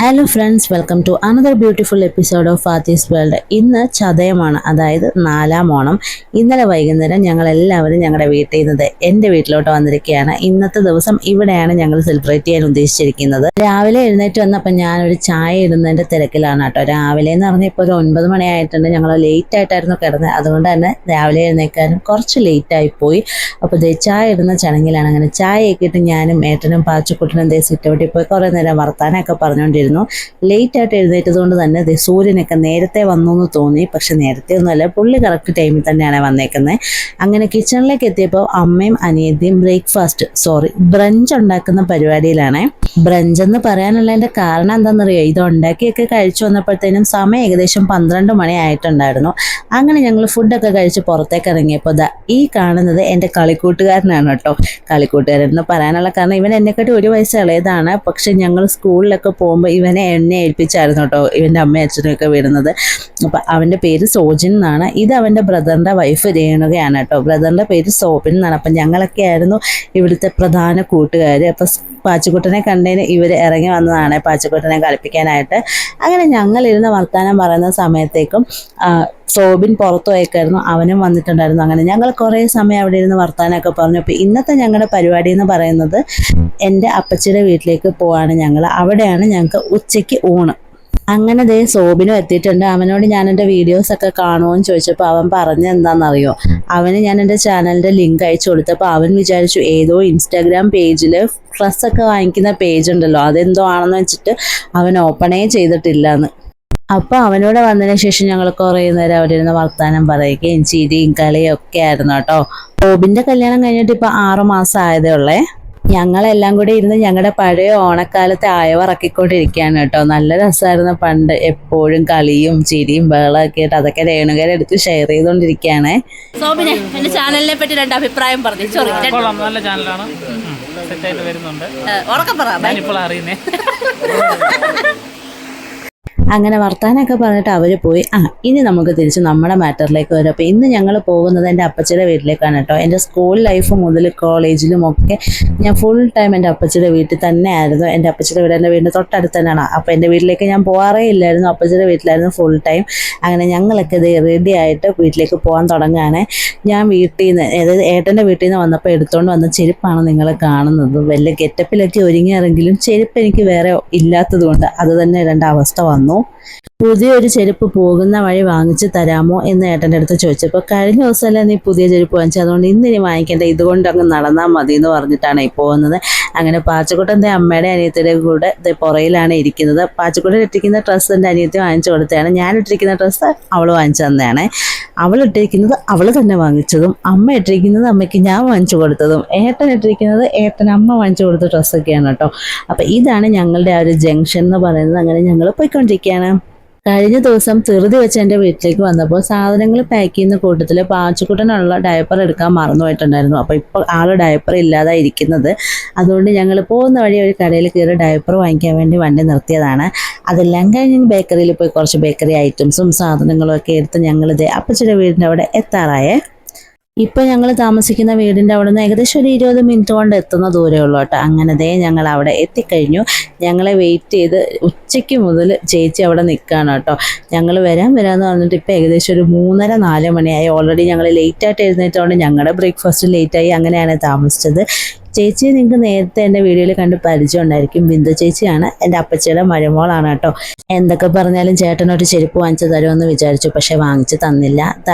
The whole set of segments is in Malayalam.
Hello friends, welcome to another beautiful episode of Fathi's world. ഇന്ന് ചതയമാണ്, അതായത് 4-ാം ഓണം. ഇന്നലെ വൈകുന്നേരം ഞങ്ങൾ എല്ലാവരും ഞങ്ങളുടെ വീട്ടിൽ നിന്ന് എൻ്റെ വീട്ടിലോട്ട് വന്നിരിക്കുകയാണ്. ഇന്നത്തെ ദിവസം ഇവിടെയാണ് ഞങ്ങൾ സെലിബ്രേറ്റ് ചെയ്യാൻ ഉദ്ദേശിച്ചിരിക്കുന്നത്. രാവിലെ എഴുന്നേറ്റ് വന്നപ്പോൾ ഞാനൊരു ചായ ഇടുന്നതിൻ്റെ തിരക്കിലാണ് കേട്ടോ. രാവിലെ എന്ന് പറഞ്ഞാൽ ഇപ്പോൾ ഒരു 9 മണിയായിട്ടുണ്ട്. ഞങ്ങൾ ലേറ്റ് ആയിട്ടായിരുന്നു കിടന്നത്, അതുകൊണ്ട് തന്നെ രാവിലെ എഴുന്നേക്കാനും കുറച്ച് ലേറ്റായിപ്പോയി. അപ്പോൾ ചായ ഇടുന്ന ചടങ്ങിലാണ്. അങ്ങനെ ചായയൊക്കെ ഇട്ട് ഞാനും ഏട്ടനും പാച്ചുക്കുട്ടനും സിറ്റൗട്ടിൽ പോയി കുറേ നേരം വർത്താനമൊക്കെ പറഞ്ഞുകൊണ്ടിരുന്നു. ലേറ്റ് ആയിട്ട് എഴുന്നേറ്റത് കൊണ്ട് തന്നെ സൂര്യനൊക്കെ നേരത്തെ വന്നു എന്ന് തോന്നി. പക്ഷെ നേരത്തെ ഒന്നുമല്ല, പുള്ളി കറക്റ്റ് ടൈമിൽ തന്നെയാണ് വന്നേക്കുന്നത്. അങ്ങനെ കിച്ചണിലേക്ക് എത്തിയപ്പോൾ അമ്മയും അനിയത്തിയും ബ്രഞ്ച് ഉണ്ടാക്കുന്ന പരിപാടിയിലാണ്. ബ്രഞ്ച് എന്ന് പറയാനുള്ളതിൻ്റെ കാരണം എന്താണെന്നറിയോ, ഇത് ഉണ്ടാക്കിയൊക്കെ കഴിച്ചു വന്നപ്പോഴത്തേനും സമയം ഏകദേശം 12 മണി ആയിട്ടുണ്ടായിരുന്നു. അങ്ങനെ ഞങ്ങൾ ഫുഡൊക്കെ കഴിച്ച് പുറത്തേക്ക് ഇറങ്ങിയപ്പോൾ ഈ കാണുന്നത് എൻ്റെ കളിക്കൂട്ടുകാരനാണ് കേട്ടോ. കളിക്കൂട്ടുകാരൻ എന്ന് പറയാനുള്ള കാരണം ഇവൻ എന്നെക്കാട്ടി 1 വയസ്സ് ഇളയതാണ്. പക്ഷെ ഞങ്ങൾ സ്കൂളിലൊക്കെ പോകുമ്പോൾ ഇവനെ എന്നെ ഏൽപ്പിച്ചായിരുന്നു കേട്ടോ ഇവൻ്റെ അമ്മയും അച്ഛനും ഒക്കെ വരുന്നത്. അപ്പം അവൻ്റെ പേര് സോജിൻ എന്നാണ്. ഇത് അവൻ്റെ ബ്രദറിൻ്റെ വൈഫ് രേണുകയാണ് കേട്ടോ. ബ്രദറിൻ്റെ പേര് സോബിൻ എന്നാണ്. അപ്പം ഞങ്ങളൊക്കെ ആയിരുന്നു ഇവിടുത്തെ പ്രധാന കൂട്ടുകാർ. അപ്പം പാച്ചുക്കുട്ടനെ കണ്ടതിന് ഇവർ ഇറങ്ങി വന്നതാണ് പാച്ചുക്കുട്ടനെ കളിപ്പിക്കാനായിട്ട്. അങ്ങനെ ഞങ്ങളിരുന്ന് വർത്താനം പറയുന്ന സമയത്തേക്കും സോബിൻ പുറത്തു പോയേക്കായിരുന്നു, അവനും വന്നിട്ടുണ്ടായിരുന്നു. അങ്ങനെ ഞങ്ങൾ കുറേ സമയം അവിടെ ഇരുന്ന് വർത്താനമൊക്കെ പറഞ്ഞു. അപ്പോൾ ഇന്നത്തെ ഞങ്ങളുടെ പരിപാടി എന്ന് പറയുന്നത് എൻ്റെ അപ്പച്ചിയുടെ വീട്ടിലേക്ക് പോവാണ് ഞങ്ങൾ. അവിടെയാണ് ഞങ്ങൾക്ക് ഉച്ചയ്ക്ക് ഊണ്. അങ്ങനെ സോബിനും എത്തിയിട്ടുണ്ട്. അവനോട് ഞാൻ എൻ്റെ വീഡിയോസൊക്കെ കാണുമോയെന്ന് ചോദിച്ചപ്പോൾ അവൻ പറഞ്ഞ എന്താണെന്നറിയോ, അവന് ഞാൻ എൻ്റെ ചാനലിൻ്റെ ലിങ്ക് അയച്ചു കൊടുത്തപ്പോൾ അവൻ വിചാരിച്ചു ഏതോ ഇൻസ്റ്റാഗ്രാം പേജിൽ ഡ്രസ്സൊക്കെ വാങ്ങിക്കുന്ന പേജ് ഉണ്ടല്ലോ, അതെന്തോ ആണെന്ന് വെച്ചിട്ട് അവൻ ഓപ്പണേ ചെയ്തിട്ടില്ല എന്ന്. അപ്പോൾ അവനോട് വന്നതിന് ശേഷം ഞങ്ങൾ കുറേ നേരം അവിടെ ഇരുന്ന് വർത്താനം പറയുകയും ചിരിയും കളിയും ഒക്കെ ആയിരുന്നു കേട്ടോ. സോബിൻ്റെ കല്യാണം കഴിഞ്ഞിട്ട് ഇപ്പോൾ 6 മാസം ആയതേ ഉള്ളേ. ഞങ്ങളെല്ലാം കൂടി ഇരുന്ന് ഞങ്ങളുടെ പഴയ ഓണക്കാലത്തെ അയവിറക്കിക്കൊണ്ടിരിക്കുകയാണ് കേട്ടോ. നല്ല രസമായിരുന്നു പണ്ട്. എപ്പോഴും കളിയും ചിരിയും ബഹളമൊക്കെ ആയിട്ട് അതൊക്കെ രേണുകാരെ എടുത്ത് ഷെയർ ചെയ്തുകൊണ്ടിരിക്കുകയാണ്. സോബിനെ എൻ്റെ ചാനലിനെ പറ്റി 2 അഭിപ്രായം പറഞ്ഞു. നല്ല ചാനലാണ്, സെറ്റായിട്ട് വരുന്നുണ്ട്. ഉറക്കം പറ, ഞാനിപ്പോൾ അറിയുന്നേ. അങ്ങനെ വർത്താനമൊക്കെ പറഞ്ഞിട്ട് അവർ പോയി. ഇനി നമുക്ക് തിരിച്ച് നമ്മുടെ മാറ്ററിലേക്ക് വരും. അപ്പോൾ ഇന്ന് ഞങ്ങൾ പോകുന്നത് എൻ്റെ അപ്പച്ചിയുടെ വീട്ടിലേക്കാണ് കേട്ടോ. എൻ്റെ സ്കൂൾ ലൈഫ് മുതൽ കോളേജിലും ഒക്കെ ഞാൻ ഫുൾ ടൈം എൻ്റെ അപ്പച്ചിയുടെ വീട്ടിൽ തന്നെ ആയിരുന്നു. എൻ്റെ അപ്പച്ചിയുടെ വീട് എൻ്റെ വീടിൻ്റെ തൊട്ടടുത്ത് തന്നെയാണ്. അപ്പോൾ എൻ്റെ വീട്ടിലേക്ക് ഞാൻ പോകാറേ ഇല്ലായിരുന്നു, അപ്പച്ചിയുടെ വീട്ടിലായിരുന്നു ഫുൾ ടൈം. അങ്ങനെ ഞങ്ങളൊക്കെ റെഡി ആയിട്ട് വീട്ടിലേക്ക് പോകാൻ തുടങ്ങുകയാണ്. ഞാൻ വീട്ടിൽ നിന്ന്, അതായത് ഏട്ടൻ്റെ വീട്ടിൽ നിന്ന് വന്നപ്പോൾ എടുത്തുകൊണ്ട് വന്ന ചെരുപ്പാണ് നിങ്ങൾ കാണുന്നത്. വല്ല ഗെറ്റപ്പിലൊക്കെ ഒരുങ്ങിയാണെങ്കിലും ചെരുപ്പ് എനിക്ക് വേറെ ഇല്ലാത്തത് കൊണ്ട് അത് തന്നെ ഇടേണ്ട അവസ്ഥ വന്നു. പുതിയൊരു ചെരുപ്പ് പോകുന്ന വഴി വാങ്ങിച്ച് തരാമോ എന്ന് ഏട്ടൻ്റെ അടുത്ത് ചോദിച്ചപ്പോൾ കഴിഞ്ഞ ദിവസമല്ലേ നീ പുതിയ ചെരുപ്പ് വാങ്ങിച്ചത്, അതുകൊണ്ട് ഇന്നിനി വാങ്ങിക്കേണ്ട, ഇതുകൊണ്ട് അങ്ങ് നടന്നാൽ മതി എന്ന് പറഞ്ഞിട്ടാണ് ഈ പോകുന്നത്. അങ്ങനെ പാച്ചക്കുട്ടൻ്റെ അമ്മയുടെ അനിയത്തിയുടെ കൂടെ പുറയിലാണ് ഇരിക്കുന്നത്. പാച്ചക്കുട്ടൻ ഇട്ടിരിക്കുന്ന ഡ്രസ്സ് എൻ്റെ അനിയത്തി വാങ്ങിച്ചു കൊടുത്തതാണ്. ഞാൻ ഇട്ടിരിക്കുന്ന ഡ്രസ്സ് അവൾ വാങ്ങിച്ചു തന്നെയാണ്. അവൾ ഇട്ടിരിക്കുന്നത് അവൾ തന്നെ വാങ്ങിച്ചതും, അമ്മ ഇട്ടിരിക്കുന്നത് അമ്മയ്ക്ക് ഞാൻ വാങ്ങിച്ചു കൊടുത്തതും, ഏട്ടൻ ഇട്ടിരിക്കുന്നത് ഏട്ടൻ അമ്മ വാങ്ങിച്ചു കൊടുത്ത ഡ്രസ്സൊക്കെയാണ് കേട്ടോ. അപ്പം ഇതാണ് ഞങ്ങളുടെ ആ ഒരു ജംഗ്ഷൻ എന്ന് പറയുന്നത്. അങ്ങനെ ഞങ്ങൾ പോയിക്കൊണ്ടിരിക്കുകയാണ്. കഴിഞ്ഞ ദിവസം ധൃതി വെച്ച് എൻ്റെ വീട്ടിലേക്ക് വന്നപ്പോൾ സാധനങ്ങൾ പാക്ക് ചെയ്യുന്ന കൂട്ടത്തിൽ പാച്ചുക്കുട്ടനുള്ള ഡയപ്പർ എടുക്കാൻ മറന്നുപോയിട്ടുണ്ടായിരുന്നു. അപ്പോൾ ഇപ്പോൾ ആൾ ഡയപ്പർ ഇല്ലാതെ ഇരിക്കുന്നത്. അതുകൊണ്ട് ഞങ്ങൾ പോകുന്ന വഴി ഒരു കടയിൽ കയറി ഡയപ്പർ വാങ്ങിക്കാൻ വേണ്ടി വണ്ടി നിർത്തിയതാണ്. അതെല്ലാം കഴിഞ്ഞ് ബേക്കറിയിൽ പോയി കുറച്ച് ബേക്കറി ഐറ്റംസും സാധനങ്ങളും ഒക്കെ എടുത്ത് ഞങ്ങളിത് അപ്പച്ചിയുടെ വീടിൻ്റെ അവിടെ എത്താറായേ. ഇപ്പോൾ ഞങ്ങൾ താമസിക്കുന്ന വീടിൻ്റെ അവിടെ നിന്ന് ഏകദേശം ഒരു 20 മിനിറ്റ് കൊണ്ട് എത്തുന്ന ദൂരമേ ഉള്ളൂ കേട്ടോ. അങ്ങനെ ഞങ്ങൾ അവിടെ എത്തിക്കഴിഞ്ഞു. ഞങ്ങളെ വെയിറ്റ് ചെയ്ത് ഉച്ചയ്ക്ക് മുതൽ ചേച്ചി അവിടെ നിൽക്കുകയാണ് കേട്ടോ. ഞങ്ങൾ വരാമെന്ന് പറഞ്ഞിട്ട് ഇപ്പോൾ ഏകദേശം ഒരു 3:30-4 മണിയായി. ഓൾറെഡി ഞങ്ങൾ ലേറ്റായിട്ട് എഴുന്നേറ്റതുകൊണ്ട് ഞങ്ങളുടെ ബ്രേക്ക്ഫാസ്റ്റ് ലേറ്റായി. അങ്ങനെയാണ് താമസിച്ചത്. ചേച്ചിയെ നിങ്ങൾക്ക് നേരത്തെ എൻ്റെ വീഡിയോയിൽ കണ്ട് പരിചയം ഉണ്ടായിരിക്കും. ബിന്ദു ചേച്ചിയാണ്, എൻ്റെ അപ്പച്ചിയുടെ മരുമോളാണ് കേട്ടോ. എന്തൊക്കെ പറഞ്ഞാലും ചേട്ടനൊരു ചെരുപ്പ് വാങ്ങിച്ചു തരുമെന്ന് വിചാരിച്ചു, പക്ഷെ വാങ്ങിച്ചു തന്നില്ല.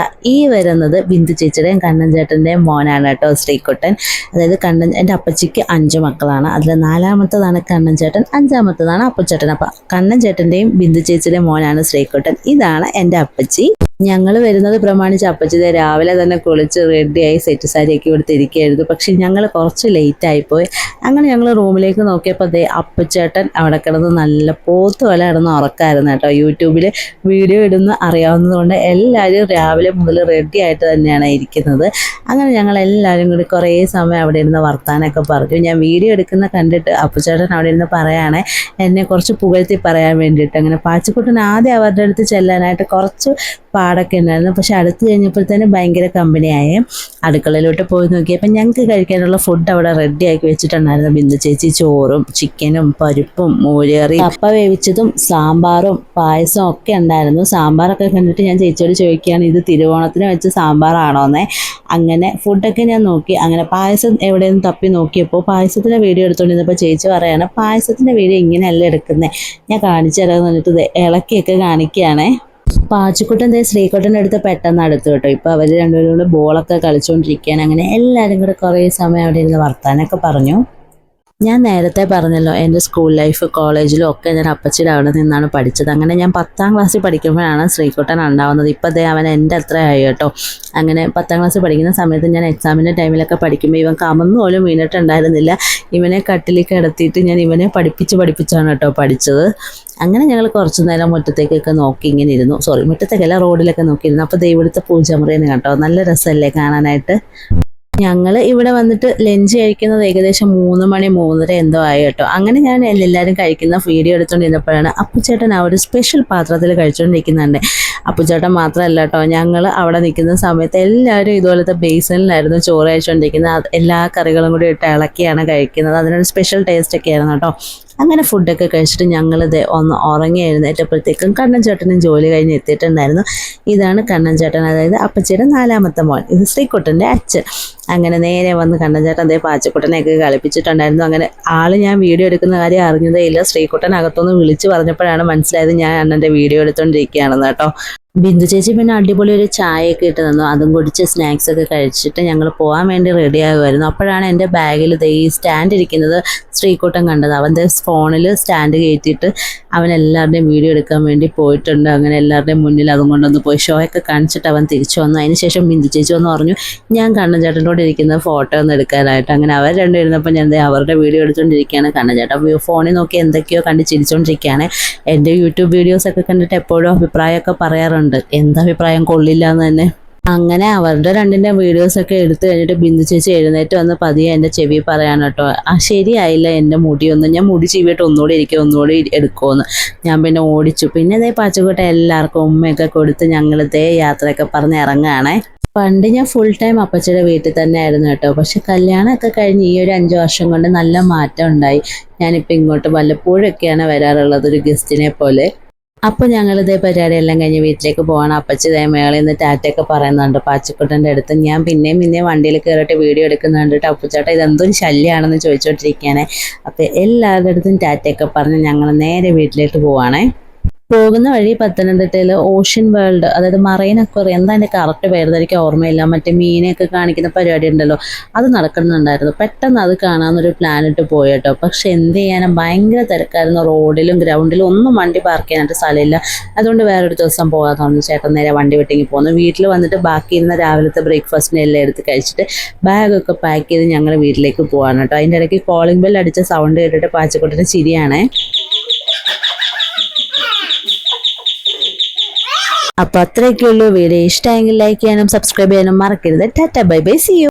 ഈ വരുന്നത് ബിന്ദു ചേച്ചിയുടെയും കണ്ണൻ ചേട്ടൻ്റെയും മോനാണ് കേട്ടോ, ശ്രീകുട്ടൻ. അതായത് എൻ്റെ അപ്പച്ചിക്ക് 5 മക്കളാണ്. അതിൽ 4-മത്തതാണ് കണ്ണൻ ചേട്ടൻ, 5-മത്തതാണ് അപ്പച്ചേട്ടൻ. അപ്പം കണ്ണൻ ചേട്ടൻ്റെയും ബിന്ദു ചേച്ചിയുടെയും മോനാണ് ശ്രീകുട്ടൻ. ഇതാണ് എൻ്റെ അപ്പച്ചി. ഞങ്ങൾ വരുന്നത് പ്രമാണിച്ച് അപ്പച്ചി രാവിലെ തന്നെ കുളിച്ച് റെഡിയായി സെറ്റ് സാരിയൊക്കെ ഇവിടെ തിരിക്കുകയായിരുന്നു. പക്ഷേ ഞങ്ങൾ കുറച്ച് ലേറ്റായിപ്പോയി. അങ്ങനെ ഞങ്ങൾ റൂമിലേക്ക് നോക്കിയപ്പോൾ അപ്പച്ചേട്ടൻ അവിടെ കിടന്ന് നല്ല പോത്ത് പോലെ കിടന്ന് ഉറക്കായിരുന്നു കേട്ടോ. യൂട്യൂബിൽ വീഡിയോ ഇടുന്ന അറിയാവുന്നതുകൊണ്ട് എല്ലാവരും രാവിലെ മുതൽ റെഡി ആയിട്ട് തന്നെയാണ് ഇരിക്കുന്നത്. അങ്ങനെ ഞങ്ങളെല്ലാവരും കൂടി കുറേ സമയം അവിടെ ഇരുന്ന് വർത്താനമൊക്കെ പറഞ്ഞു. ഞാൻ വീഡിയോ എടുക്കുന്ന കണ്ടിട്ട് അപ്പച്ചേട്ടൻ അവിടെ ഇരുന്ന് പറയുകയാണെ എന്നെ കുറച്ച് പുകഴ്ത്തി പറയാൻ വേണ്ടിയിട്ട്. അങ്ങനെ പാച്ചുക്കുട്ടൻ ആദ്യം അവരുടെ അടുത്ത് ചെല്ലാനായിട്ട് കുറച്ച് പാടൊക്കെ ഉണ്ടായിരുന്നു. പക്ഷെ അടുത്ത് കഴിഞ്ഞപ്പോഴത്തേനും ഭയങ്കര കമ്പനിയായി. അടുക്കളയിലോട്ട് പോയി നോക്കിയപ്പോൾ ഞങ്ങൾക്ക് കഴിക്കാനുള്ള ഫുഡ് അവിടെ റെഡിയാക്കി വെച്ചിട്ടുണ്ടായിരുന്നു. ബിന്ദു ചേച്ചി ചോറും ചിക്കനും പരിപ്പും മോരുകറി, കപ്പ വേവിച്ചതും സാമ്പാറും പായസം ഒക്കെ ഉണ്ടായിരുന്നു. സാമ്പാറൊക്കെ കണ്ടിട്ട് ഞാൻ ചേച്ചിയോട് ചോദിക്കുകയാണ്, ഇത് തിരുവോണത്തിന് വെച്ച സാമ്പാറാണോന്നേ. അങ്ങനെ ഫുഡൊക്കെ ഞാൻ നോക്കി. അങ്ങനെ പായസം എവിടെയെന്ന് തപ്പി നോക്കിയപ്പോൾ പായസത്തിൻ്റെ വീഡിയോ എടുത്തുകൊണ്ടിരുന്നപ്പോൾ ചേച്ചി പറയാണ്, പായസത്തിൻ്റെ വീഡിയോ ഇങ്ങനെയല്ല എടുക്കുന്നത്, ഞാൻ കാണിച്ചു തരാമെന്ന് പറഞ്ഞിട്ട് ഇത് ഇളക്കിയൊക്കെ കാണിക്കുകയാണേ. പാച്ചിക്കുട്ടൻ ശ്രീകുട്ടൻ്റെ അടുത്ത് പെട്ടെന്ന് അടുത്ത് കേട്ടോ. ഇപ്പോൾ അവർ രണ്ടുപേരും കൂടെ ബോളൊക്കെ കളിച്ചുകൊണ്ടിരിക്കുകയാണ്. അങ്ങനെ എല്ലാവരും കൂടെ കുറേ സമയം അവിടെ ഇരുന്ന് വർത്താനൊക്കെ പറഞ്ഞു. ഞാൻ നേരത്തെ പറഞ്ഞല്ലോ, എൻ്റെ സ്കൂൾ ലൈഫ് കോളേജിലും ഒക്കെ ഞാൻ അപ്പച്ചിയുടെ അവിടെ നിന്നാണ് പഠിച്ചത്. അങ്ങനെ ഞാൻ 10ാം ക്ലാസ്സിൽ പഠിക്കുമ്പോഴാണ് ശ്രീകുട്ടൻ ഉണ്ടാവുന്നത്. ഇപ്പോഴത്തെ അവൻ എൻ്റെ അത്രയായി കേട്ടോ. അങ്ങനെ 10ാം ക്ലാസ്സിൽ പഠിക്കുന്ന സമയത്ത് ഞാൻ എക്സാമിൻ്റെ ടൈമിലൊക്കെ പഠിക്കുമ്പോൾ ഇവൻ കമന്ന് പോലും വീണിട്ടുണ്ടായിരുന്നില്ല. ഇവനെ കട്ടിലേക്ക് കിടത്തിയിട്ട് ഞാൻ ഇവനെ പഠിപ്പിച്ചാണ് കേട്ടോ പഠിച്ചത്. അങ്ങനെ ഞങ്ങൾ കുറച്ച് നേരം മുറ്റത്തേക്കൊക്കെ നോക്കി ഇങ്ങനെ ഇരുന്നു. മുറ്റത്തേക്കല്ല, റോഡിലൊക്കെ നോക്കിയിരുന്നു. അപ്പോൾ ഇവിടുത്തെ പൂജമുറിയാണ് കേട്ടോ. നല്ല രസമല്ലേ കാണാനായിട്ട്. ഞങ്ങൾ ഇവിടെ വന്നിട്ട് ലഞ്ച് കഴിക്കുന്നത് ഏകദേശം 3 മണി 3:30 എന്തോ ആയി കേട്ടോ. അങ്ങനെ ഞാൻ എല്ലാവരും കഴിക്കുന്ന വീഡിയോ എടുത്തുകൊണ്ടിരുന്നപ്പോഴാണ് അപ്പുച്ചേട്ടൻ ആ ഒരു സ്പെഷ്യൽ പാത്രത്തിൽ കഴിച്ചുകൊണ്ടിരിക്കുന്നുണ്ട്. അപ്പുച്ചേട്ടൻ മാത്രമല്ല കേട്ടോ, ഞങ്ങൾ അവിടെ നിൽക്കുന്ന സമയത്ത് എല്ലാവരും ഇതുപോലത്തെ ബേസനിലായിരുന്നു ചോറ് കഴിച്ചുകൊണ്ടിരിക്കുന്നത്. എല്ലാ കറികളും കൂടി ഇട്ട് ഇളക്കിയാണ് കഴിക്കുന്നത്. അതിനൊരു സ്പെഷ്യൽ ടേസ്റ്റൊക്കെ ആയിരുന്നു കേട്ടോ. അങ്ങനെ ഫുഡൊക്കെ കഴിച്ചിട്ട് ഞങ്ങളിത് ഒന്ന് ഉറങ്ങി എഴുന്നേറ്റപ്പോഴത്തേക്കും കണ്ണൻ ചേട്ടനും ജോലി കഴിഞ്ഞ് എത്തിയിട്ടുണ്ടായിരുന്നു. ഇതാണ് കണ്ണൻ ചേട്ടൻ, അതായത് അപ്പച്ചിയുടെ 4ാമത്തെ മോൻ. ഇത് ശ്രീകുട്ടൻ്റെ അച്ഛൻ. അങ്ങനെ നേരെ വന്ന് കണ്ണൻ ചേട്ടൻ പാച്ചക്കുട്ടനെയൊക്കെ കളിപ്പിച്ചിട്ടുണ്ടായിരുന്നു. അങ്ങനെ ഞാൻ വീഡിയോ എടുക്കുന്ന കാര്യം അറിഞ്ഞതേ ഇല്ല. ശ്രീകുട്ടൻ അകത്തുനിന്ന് വിളിച്ച് പറഞ്ഞപ്പോഴാണ് മനസ്സിലായത് ഞാൻ അണ്ണൻ്റെ വീഡിയോ എടുത്തുകൊണ്ടിരിക്കുകയാണെന്ന് കേട്ടോ. ബിന്ദു ചേച്ചി പിന്നെ അടിപൊളി ഒരു ചായയൊക്കെ ഇട്ട് തന്നു. അതും കുടിച്ച് സ്നാക്സൊക്കെ കഴിച്ചിട്ട് ഞങ്ങൾ പോകാൻ വേണ്ടി റെഡി ആകുമായിരുന്നു. അപ്പോഴാണ് എൻ്റെ ബാഗിൽ ഈ സ്റ്റാൻഡ് ഇരിക്കുന്നത് ശ്രീകുട്ടൻ കണ്ടത്. അവൻ്റെ ഫോണിൽ സ്റ്റാൻഡ് കയറ്റിയിട്ട് അവൻ എല്ലാവരുടെയും വീഡിയോ എടുക്കാൻ വേണ്ടി പോയിട്ടുണ്ട്. അങ്ങനെ എല്ലാവരുടെയും മുന്നിൽ അതും കൊണ്ടൊന്ന് പോയി ഷോയൊക്കെ കാണിച്ചിട്ട് അവൻ തിരിച്ചു വന്നു. അതിനുശേഷം ബിന്ദു ചേച്ചി വന്ന് പറഞ്ഞു, ഞാൻ കണ്ണൻ ചേട്ടനോട് ഇരിക്കുന്ന ഫോട്ടോ ഒന്ന് എടുക്കാനായിട്ട്. അങ്ങനെ അവർ രണ്ടും ഇരുന്നപ്പോൾ ഞാൻ അവരുടെ വീഡിയോ എടുത്തുകൊണ്ടിരിക്കുകയാണ്. കണ്ണൻ ചേട്ടൻ ഫോണിൽ നോക്കി എന്തൊക്കെയോ കണ്ട് ചിരിച്ചുകൊണ്ടിരിക്കുകയാണ്. എൻ്റെ യൂട്യൂബ് വീഡിയോസൊക്കെ കണ്ടിട്ട് എപ്പോഴും അഭിപ്രായമൊക്കെ പറയാറുണ്ട്. എന്താ അഭിപ്രായം, കൊള്ളില്ല എന്ന് തന്നെ. അങ്ങനെ അവരുടെ രണ്ടിൻ്റെ വീഡിയോസൊക്കെ എടുത്തു കഴിഞ്ഞിട്ട് ബിന്ദു ചേച്ചി എഴുന്നേറ്റ് വന്ന് പതിയെ എൻ്റെ ചെവി പറയാൻ കേട്ടോ, ശരിയായില്ല എൻ്റെ മുടിയൊന്നും, ഞാൻ മുടി ചീവിയിട്ട് ഒന്നുകൂടി എടുക്കുമെന്ന്. ഞാൻ പിന്നെ ഓടിച്ചു. പിന്നെ പാച്ചക്കോട്ടെ എല്ലാവർക്കും ഉമ്മയൊക്കെ കൊടുത്ത് ഞങ്ങളിതേ യാത്രയൊക്കെ പറഞ്ഞ് ഇറങ്ങുകയാണേ. പണ്ട് ഞാൻ ഫുൾ ടൈം അപ്പച്ചിയുടെ വീട്ടിൽ തന്നെ ആയിരുന്നു കേട്ടോ. പക്ഷെ കല്യാണമൊക്കെ കഴിഞ്ഞ് ഈ ഒരു 5 വർഷം കൊണ്ട് നല്ല മാറ്റം ഉണ്ടായി. ഞാനിപ്പോൾ ഇങ്ങോട്ട് വല്ലപ്പോഴൊക്കെയാണ് വരാറുള്ളത്, ഒരു ഗസ്റ്റിനെ പോലെ. അപ്പോൾ ഞങ്ങളിതേ പരിപാടിയെല്ലാം കഴിഞ്ഞ് വീട്ടിലേക്ക് പോകണം. അപ്പച്ചി മേളിൽ നിന്ന് ടാറ്റയൊക്കെ പറയുന്നുണ്ട് പാച്ചക്കുട്ടൻ്റെ അടുത്ത്. ഞാൻ പിന്നെയും വണ്ടിയിൽ കയറിയിട്ട് വീഡിയോ എടുക്കുന്നുണ്ട് കേട്ടോ. അപ്പുച്ചേട്ടാ ഇതെന്തൊരു ശല്യമാണെന്ന് ചോദിച്ചുകൊണ്ടിരിക്കുകയാണ്. അപ്പോൾ എല്ലാവരുടെ അടുത്തും ടാറ്റയൊക്കെ പറഞ്ഞ് ഞങ്ങൾ നേരെ വീട്ടിലേക്ക് പോവുകയാണേ. പോകുന്ന വഴി പത്തനംതിട്ടയിൽ ഓഷ്യൻ വേൾഡ്, അതായത് മറൈൻ അക്വേറിയം, എന്താ എൻ്റെ കറക്റ്റ് പേര് എനിക്ക് ഓർമ്മയില്ല, മറ്റേ മീനെയൊക്കെ കാണിക്കുന്ന പരിപാടി ഉണ്ടല്ലോ, അത് നടക്കുന്നുണ്ടായിരുന്നു. പെട്ടെന്ന് അത് കാണാമെന്നൊരു പ്ലാനിട്ട് പോയി കേട്ടോ. പക്ഷെ എന്ത് ചെയ്യാനും ഭയങ്കര തിരക്കായിരുന്നു. റോഡിലും ഗ്രൗണ്ടിലും ഒന്നും വണ്ടി പാർക്ക് ചെയ്യാനായിട്ട് സ്ഥലമില്ല. അതുകൊണ്ട് വേറൊരു ദിവസം പോകാമെന്ന് പറഞ്ഞു. ചേട്ടൻ നേരെ വണ്ടി വെട്ടിങ്ങി പോന്നു. വീട്ടിൽ വന്നിട്ട് ബാക്കിയിരുന്ന രാവിലത്തെ ബ്രേക്ക്ഫാസ്റ്റിനെ എല്ലാം എടുത്ത് കഴിച്ചിട്ട് ബാഗൊക്കെ പാക്ക് ചെയ്ത് ഞങ്ങൾ വീട്ടിലേക്ക് പോകാൻ കേട്ടോ. അതിൻ്റെ ഇടയ്ക്ക് കോളിംഗ് ബെൽ അടിച്ച സൗണ്ട് കേട്ടിട്ട് പാച്ചക്കുട്ടിൻ്റെ ചിരിയാണേ. അപ്പോൾ അത്രയൊക്കെയുള്ളൂ. വീഡിയോ ഇഷ്ടമെങ്കിൽ ലൈക്ക് ചെയ്യാനും സബ്സ്ക്രൈബ് ചെയ്യാനും മറക്കരുത്. Tata bye bye, see U.